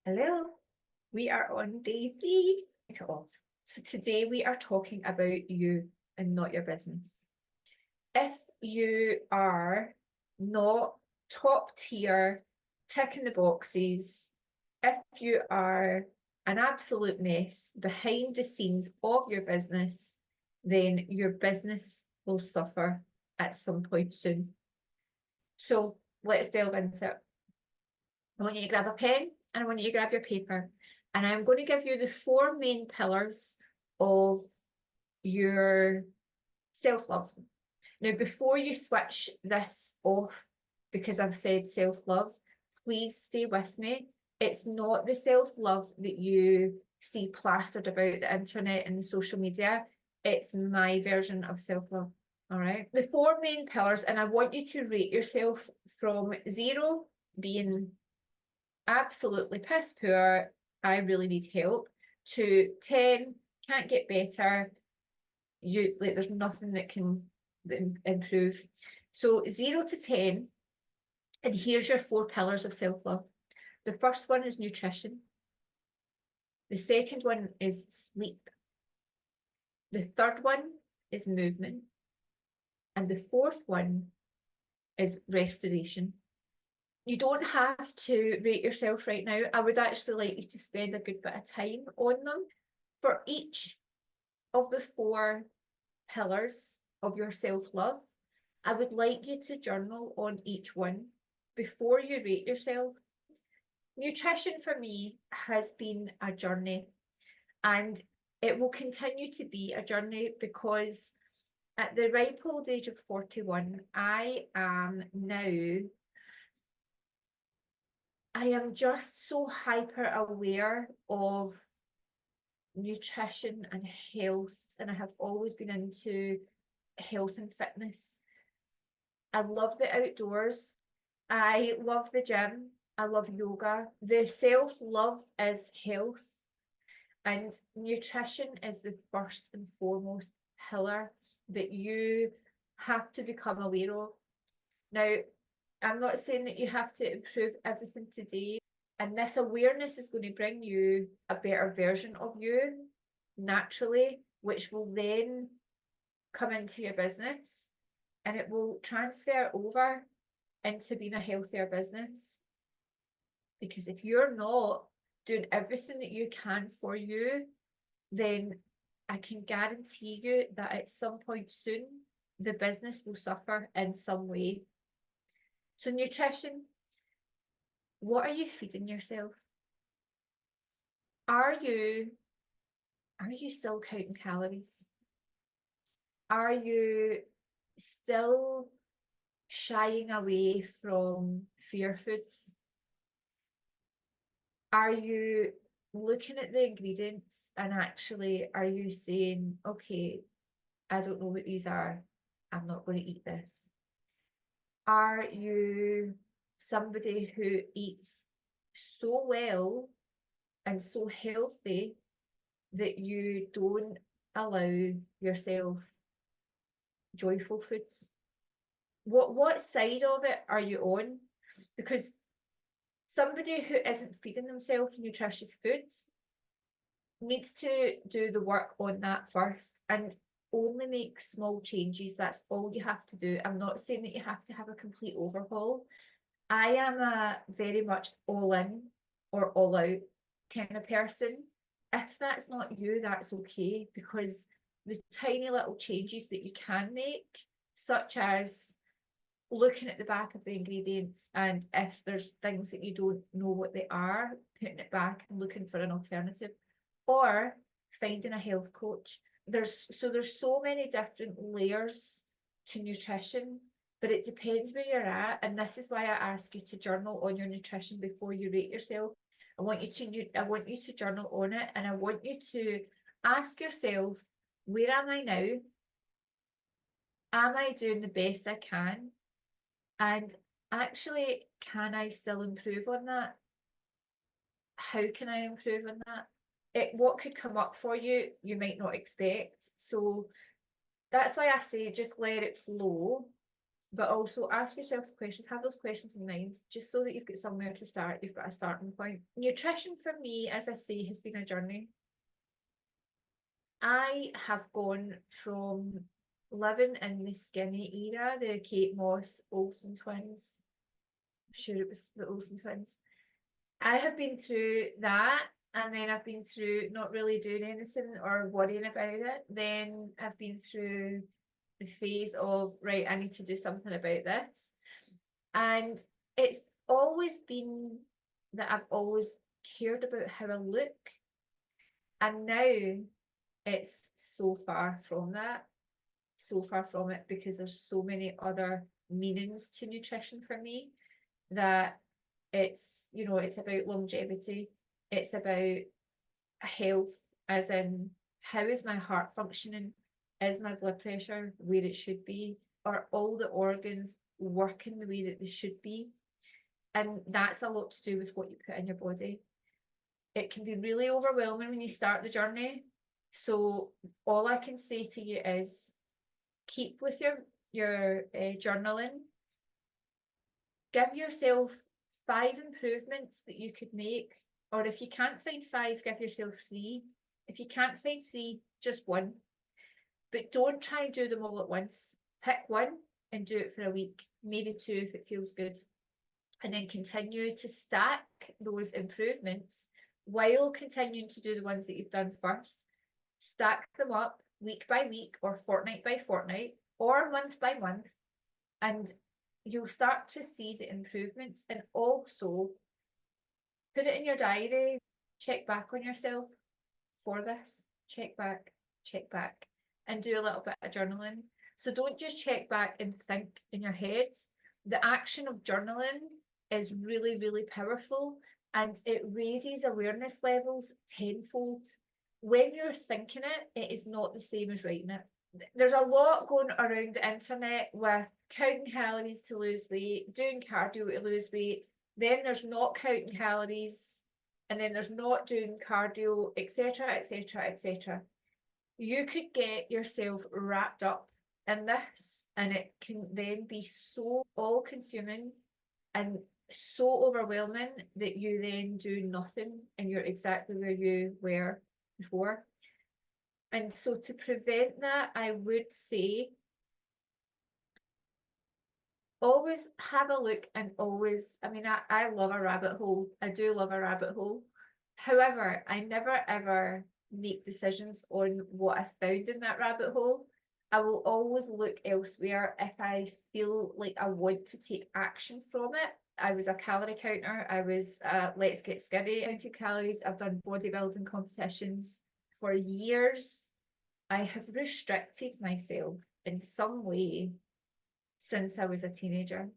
Hello, we are on day 3. Kick it off. So today we are talking about you and not your business. If you are not top tier, ticking the boxes, if you are an absolute mess behind the scenes of your business, then your business will suffer at some point soon. So let's delve into it. I want you to grab a pen and I want you to grab your paper. And I'm going to give you the 4 main pillars of your self-love. Now, before you switch this off, because I've said self-love, please stay with me. It's not the self-love that you see plastered about the internet and the social media. It's my version of self-love. All right. The 4 main pillars, and I want you to rate yourself from 0 being absolutely piss poor, I really need help, to 10, can't get better, you like there's nothing that can improve. So 0 to 10, and here's your 4 pillars of self-love. The first one is nutrition. The second one is sleep. The third one is movement. And the fourth one is restoration. You don't have to rate yourself right now. I would actually like you to spend a good bit of time on them. For each of the 4 pillars of your self-love, I would like you to journal on each one before you rate yourself. Nutrition for me has been a journey, and it will continue to be a journey because at the ripe old age of 41, I am just so hyper aware of nutrition and health, and I have always been into health and fitness. I love the outdoors. I love the gym. I love yoga. The self-love is health, and nutrition is the first and foremost pillar that you have to become aware of. Now, I'm not saying that you have to improve everything today, and this awareness is going to bring you a better version of you naturally, which will then come into your business and it will transfer over into being a healthier business. Because if you're not doing everything that you can for you, then I can guarantee you that at some point soon, the business will suffer in some way. So nutrition, what are you feeding yourself? Are you still counting calories? Are you still shying away from fear foods? Are you looking at the ingredients and actually are you saying, okay, I don't know what these are, I'm not going to eat this? Are you somebody who eats so well and so healthy that you don't allow yourself joyful foods? What side of it are you on? Because somebody who isn't feeding themselves nutritious foods needs to do the work on that first and only make small changes. That's all you have to do. I'm not saying that you have to have a complete overhaul. I am a very much all in or all out kind of person. If that's not you, that's okay, because the tiny little changes that you can make, such as looking at the back of the ingredients, and if there's things that you don't know what they are, putting it back and looking for an alternative, or finding a health coach. There's so many different layers to nutrition, but it depends where you're at. And this is why I ask you to journal on your nutrition before you rate yourself. I want you to journal on it, and I want you to ask yourself, where am I now? Am I doing the best I can? And actually, can I still improve on that? How can I improve on that? What could come up for you, you might not expect. So that's why I say just let it flow. but also ask yourself the questions, have those questions in mind, just so that you've got somewhere to start, you've got a starting point. Nutrition for me, as I say, has been a journey. I have gone from living in the skinny era, the Kate Moss Olsen twins. I'm sure it was the Olsen twins. I have been through that, and then I've been through not really doing anything or worrying about it. Then I've been through the phase of, right, I need to do something about this. And it's always been that I've always cared about how I look. And now it's so far from that, so far from it, because there's so many other meanings to nutrition for me, that it's, you know, it's about longevity, it's about health, as in, how is my heart functioning, is my blood pressure where it should be, are all the organs working the way that they should be? And that's a lot to do with what you put in your body. It can be really overwhelming when you start the journey, so all I can say to you is keep with your journaling. Give yourself 5 improvements that you could make, or if you can't find 5, give yourself 3. If you can't find 3, just 1. But don't try and do them all at once. Pick 1 and do it for a week, maybe 2 if it feels good. And then continue to stack those improvements while continuing to do the ones that you've done first. Stack them up week by week, or fortnight by fortnight, or month by month, and you'll start to see the improvements. And also put it in your diary. Check back on yourself for this. Check back, and do a little bit of journaling. So don't just check back and think in your head. The action of journaling is really, really powerful, and it raises awareness levels tenfold. When you're thinking it, it is not the same as writing it. There's a lot going around the internet with counting calories to lose weight, doing cardio to lose weight, then there's not counting calories, and then there's not doing cardio, etc., etc., etc. You could get yourself wrapped up in this, and it can then be so all-consuming and so overwhelming that you then do nothing and you're exactly where you were before. And so to prevent that, I would say always have a look, and always, I mean, I love a rabbit hole. I do love a rabbit hole. However, I never ever make decisions on what I found in that rabbit hole. I will always look elsewhere if I feel like I want to take action from it. I was a calorie counter. I was Let's Get Skinny, counted calories. I've done bodybuilding competitions for years. I have restricted myself in some way since I was a teenager.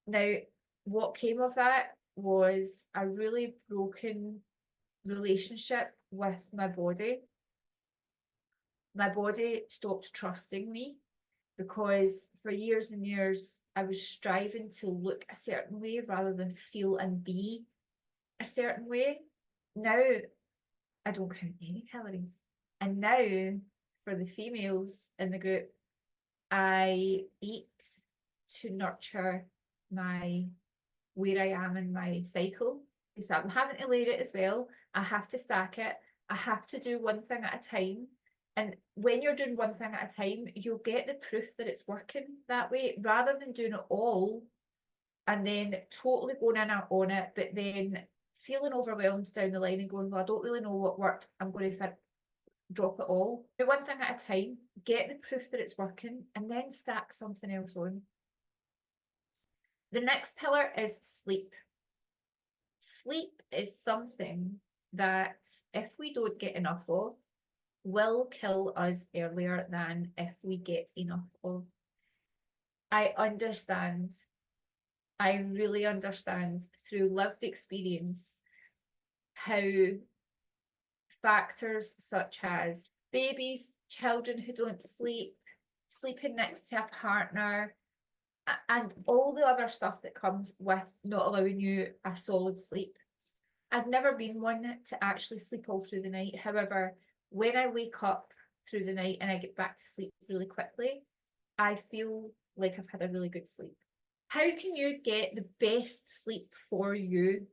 Now, what came of that was a really broken relationship with my body. My body stopped trusting me, because for years and years I was striving to look a certain way rather than feel and be a certain way. Now I don't count any calories. And now, for the females in the group, I eat to nurture my where I am in my cycle. So I'm having to layer it as well. I have to stack it. I have to do one thing at a time. And when you're doing one thing at a time, you'll get the proof that it's working that way, rather than doing it all and then totally going in on it, but then feeling overwhelmed down the line and going, well, I don't really know what worked. I'm going to drop it all. Do one thing at a time, get the proof that it's working, and then stack something else on. The next pillar is sleep. Sleep is something that, if we don't get enough of, will kill us earlier than if we get enough of. I understand. I really understand through lived experience how factors such as babies, children who don't sleep, sleeping next to a partner, and all the other stuff that comes with not allowing you a solid sleep. I've never been one to actually sleep all through the night. However, when I wake up through the night and I get back to sleep really quickly, I feel like I've had a really good sleep. How can you get the best sleep for you?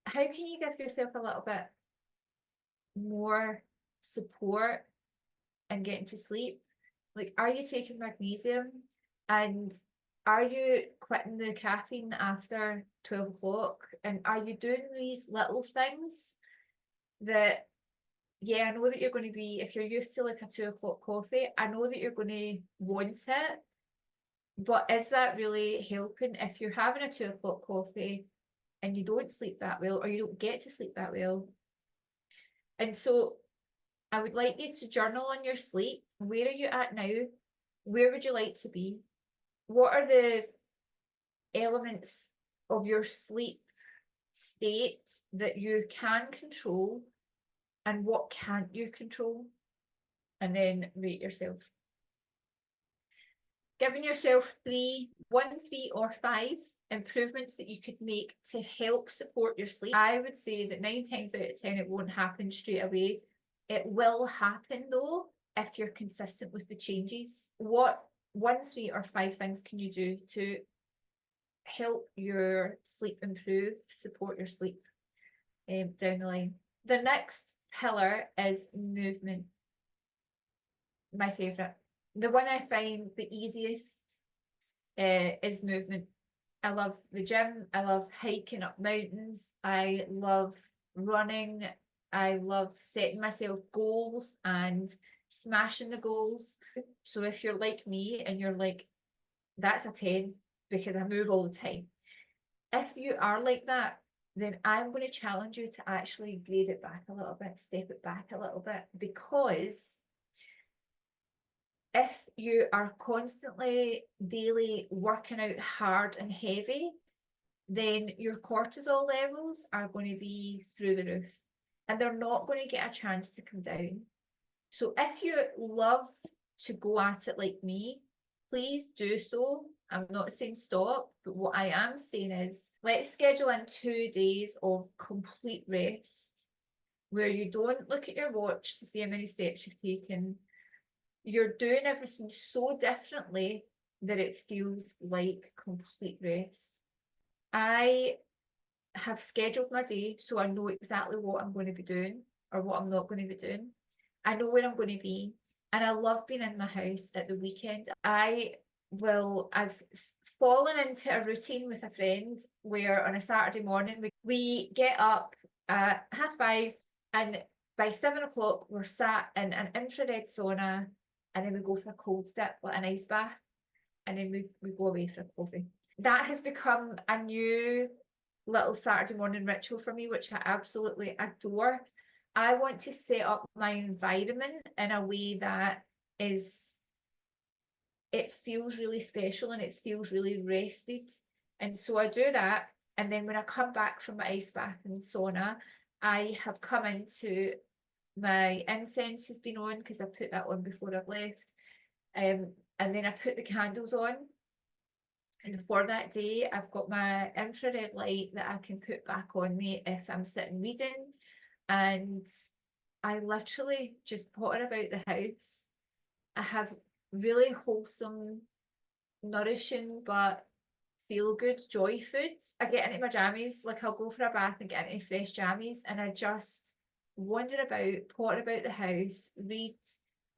How can you give yourself a little bit more support and getting to sleep? Like, are you taking magnesium? And are you quitting the caffeine after 12 o'clock? And are you doing these little things that, yeah, I know that you're going to be, if you're used to like a 2 o'clock coffee, I know that you're going to want it, but is that really helping if you're having a 2 o'clock coffee and you don't sleep that well, or you don't get to sleep that well? And so I would like you to journal on your sleep. Where are you at now? Where would you like to be? What are the elements of your sleep state that you can control, and what can't you control? And then rate yourself. Giving yourself 1, 3, or 5 improvements that you could make to help support your sleep. I would say that 9 times out of 10 it won't happen straight away. It will happen though if you're consistent with the changes. What 1, 3, or 5 things can you do to help your sleep improve, support your sleep down the line? The next pillar is movement. My favourite. The one I find the easiest is movement. I love the gym. I love hiking up mountains. I love running. I love setting myself goals and smashing the goals. So if you're like me and you're like, that's a 10 because I move all the time. If you are like that, then I'm going to challenge you to actually grade it back a little bit, step it back a little bit, because if you are constantly daily working out hard and heavy, then your cortisol levels are going to be through the roof and they're not going to get a chance to come down. So if you love to go at it like me, please do so. I'm not saying stop, but what I am saying is let's schedule in 2 days of complete rest where you don't look at your watch to see how many steps you've taken. You're doing everything so differently that it feels like complete rest. I have scheduled my day so I know exactly what I'm going to be doing or what I'm not going to be doing. I know where I'm going to be. And I love being in my house at the weekend. I've fallen into a routine with a friend where on a Saturday morning we get up at 5:30, and by 7 o'clock we're sat in an infrared sauna, and then we go for a cold dip, like an ice bath, and then we go away for a coffee. That has become a new little Saturday morning ritual for me, which I absolutely adore. I want to set up my environment in a way that it feels really special and it feels really rested. And so I do that. And then when I come back from my ice bath and sauna, I have come into my incense has been on because I put that on before I've left. And then I put the candles on. And for that day, I've got my infrared light that I can put back on me if I'm sitting reading. And I literally just potter about the house. I have really wholesome, nourishing, but feel good joy foods. I get into my jammies, like I'll go for a bath and get into fresh jammies, and I just wander about, potter about the house, read,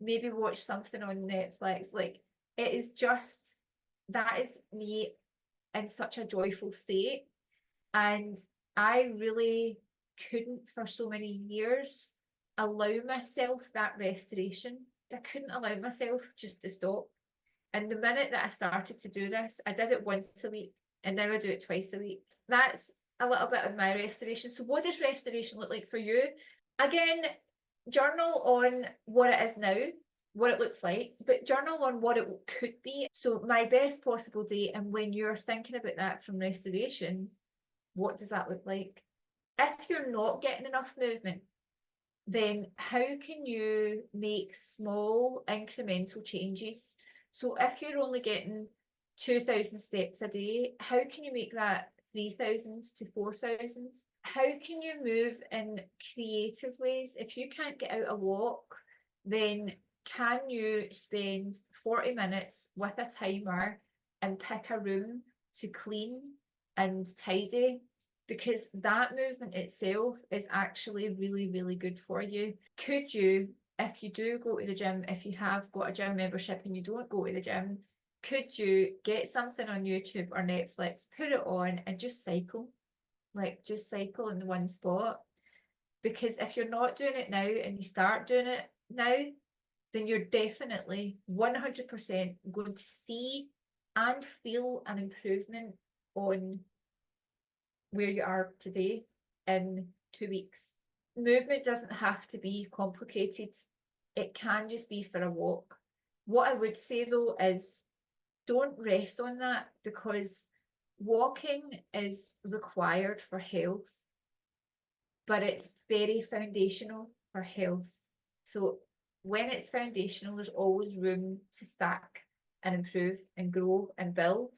maybe watch something on Netflix. Like, it is just, that is me in such a joyful state. And I really couldn't for so many years allow myself that restoration. I couldn't allow myself just to stop. And the minute that I started to do this, I did it once a week, and now I do it twice a week. That's a little bit of my restoration. So what does restoration look like for you? Again, journal on what it is now, what it looks like, but journal on what it could be. So my best possible day, and when you're thinking about that from restoration, what does that look like? If you're not getting enough movement, then how can you make small incremental changes? So if you're only getting 2,000 steps a day, how can you make that 3,000 to 4,000? How can you move in creative ways? If you can't get out a walk, then can you spend 40 minutes with a timer and pick a room to clean and tidy? Because that movement itself is actually really, really good for you. Could you, if you do go to the gym, if you have got a gym membership and you don't go to the gym, could you get something on YouTube or Netflix, put it on and just cycle? Like just cycle in the one spot. Because if you're not doing it now and you start doing it now, then you're definitely 100% going to see and feel an improvement on where you are today in 2 weeks. Movement doesn't have to be complicated. It can just be for a walk. What I would say though is don't rest on that, because walking is required for health, but it's very foundational for health. So when it's foundational, there's always room to stack and improve and grow and build.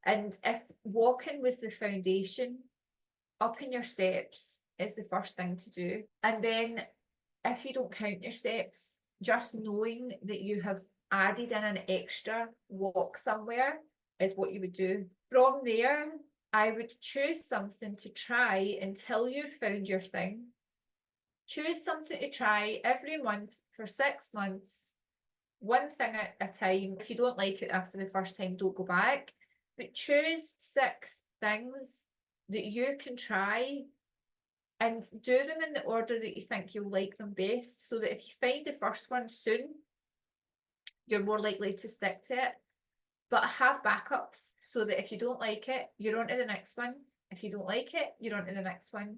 And if walking was the foundation, upping your steps is the first thing to do. And then if you don't count your steps, just knowing that you have added in an extra walk somewhere is what you would do. From there, I would choose something to try until you've found your thing. Choose something to try every month for 6 months, one thing at a time. If you don't like it after the first time, don't go back. But choose 6 things that you can try and do them in the order that you think you'll like them best, so that if you find the first one soon, you're more likely to stick to it. But have backups so that if you don't like it, you're on to the next one. If you don't like it, you're on to the next one.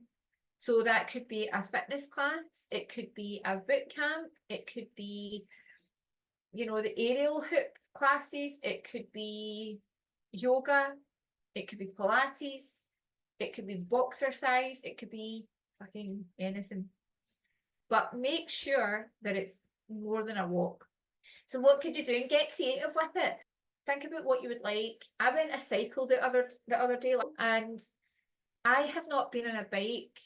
So that could be a fitness class, it could be a boot camp, it could be, you know, the aerial hoop classes, it could be yoga, it could be Pilates, it could be boxercise, it could be fucking anything. But make sure that it's more than a walk. So what could you do? And get creative with it. Think about what you would like. I went a cycle the other day, and I have not been on a bike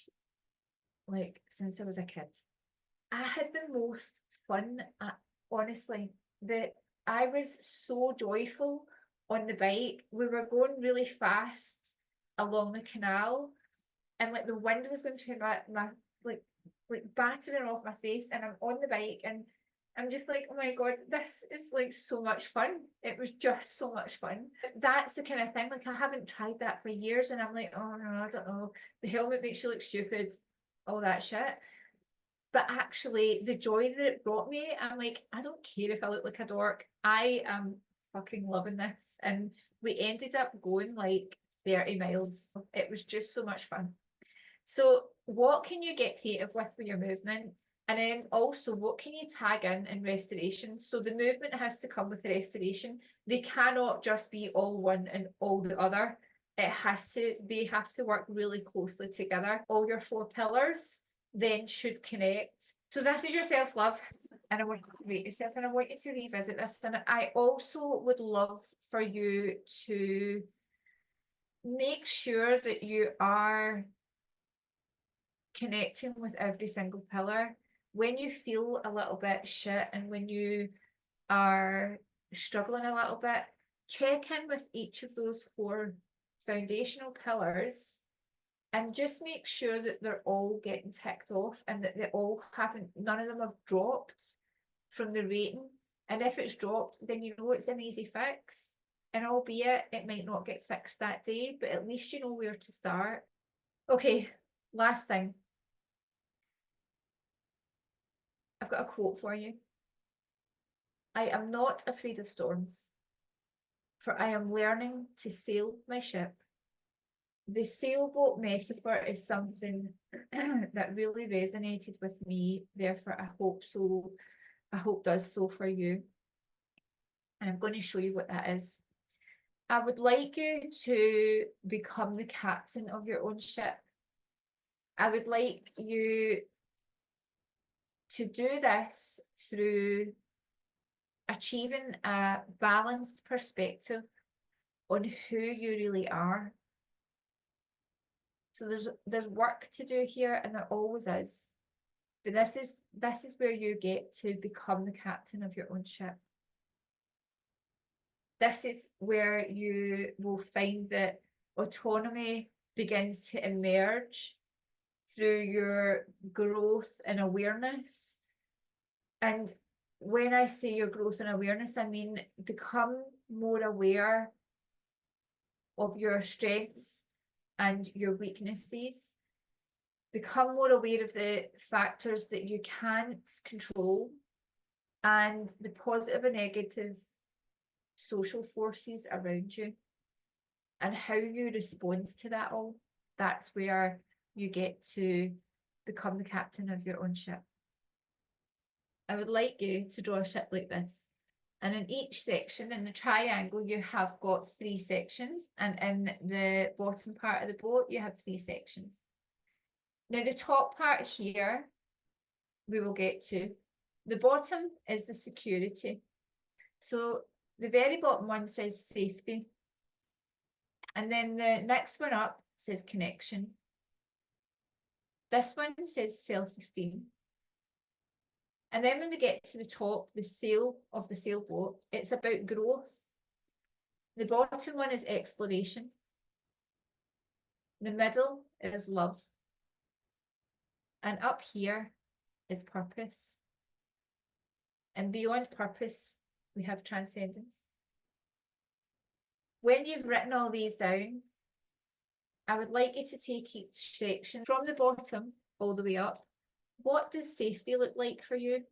like since I was a kid. I had the most fun, honestly. I was so joyful on the bike. We were going really fast along the canal, and like the wind was going through my like battering off my face, and I'm on the bike and I'm just like, oh my God, this is like so much fun. It was just so much fun. That's the kind of thing, like I haven't tried that for years and I'm like, oh no, I don't know. The helmet makes you look stupid, all that shit. But actually the joy that it brought me, I'm like, I don't care if I look like a dork. I am fucking loving this. And we ended up going like 30 miles. It was just so much fun. So what can you get creative with your movement? And then also, what can you tag in restoration? So the movement has to come with the restoration. They cannot just be all one and all the other. They have to work really closely together. All your 4 pillars then should connect. So this is your self-love. And I want you to rate yourself, and I want you to revisit this. And I also would love for you to make sure that you are connecting with every single pillar. When you feel a little bit shit and when you are struggling a little bit, check in with each of those 4 foundational pillars and just make sure that they're all getting ticked off and that none of them have dropped from the rating. And if it's dropped, then you know it's an easy fix. And albeit it might not get fixed that day, but at least you know where to start. Okay, last thing. I've got a quote for you. I am not afraid of storms, for I am learning to sail my ship. The sailboat metaphor is something that really resonated with me, therefore I hope does so for you. And I'm going to show you what that is. I would like you to become the captain of your own ship. I would like you to do this through achieving a balanced perspective on who you really are. So there's work to do here, and there always is. But this is where you get to become the captain of your own ship. This is where you will find that autonomy begins to emerge through your growth and awareness. And when I say your growth and awareness, I mean become more aware of your strengths and your weaknesses. Become more aware of the factors that you can't control and the positive and negative social forces around you and how you respond to that all. That's where you get to become the captain of your own ship. I would like you to draw a ship like this. And in each section, in the triangle, you have got 3 sections. And in the bottom part of the boat, you have 3 sections. Now, the top part here, we will get to. The bottom is the security. So the very bottom one says safety. And then the next one up says connection. This one says self-esteem. And then when we get to the top, the sail of the sailboat, it's about growth. The bottom one is exploration. The middle is love. And up here is purpose. And beyond purpose, we have transcendence. When you've written all these down, I would like you to take each section from the bottom all the way up. What does safety look like for you?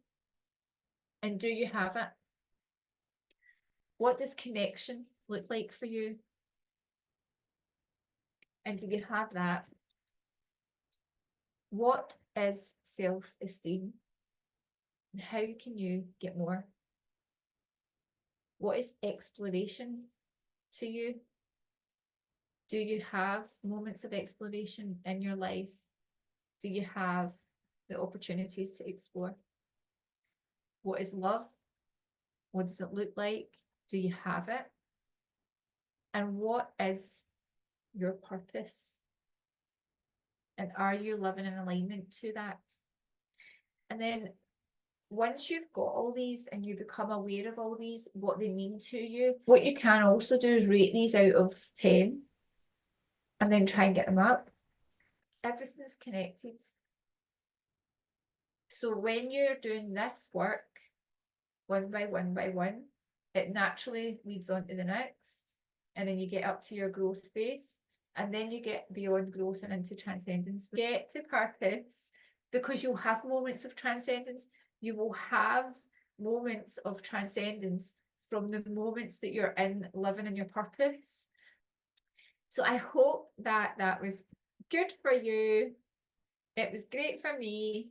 And do you have it? What does connection look like for you? And do you have that? What is self-esteem? And how can you get more? What is exploration to you? Do you have moments of exploration in your life? Do you have the opportunities to explore? What is love? What does it look like? Do you have it? And what is your purpose? And are you living in alignment to that? And then once you've got all these and you become aware of all these, what they mean to you, what you can also do is rate these out of 10 and then try and get them up. Everything's connected. So when you're doing this work, one by one, it naturally leads on to the next. And then you get up to your growth phase. And then you get beyond growth and into transcendence. Get to purpose, because you'll have moments of transcendence. You will have moments of transcendence from the moments that you're in living in your purpose. So I hope that that was good for you. It was great for me.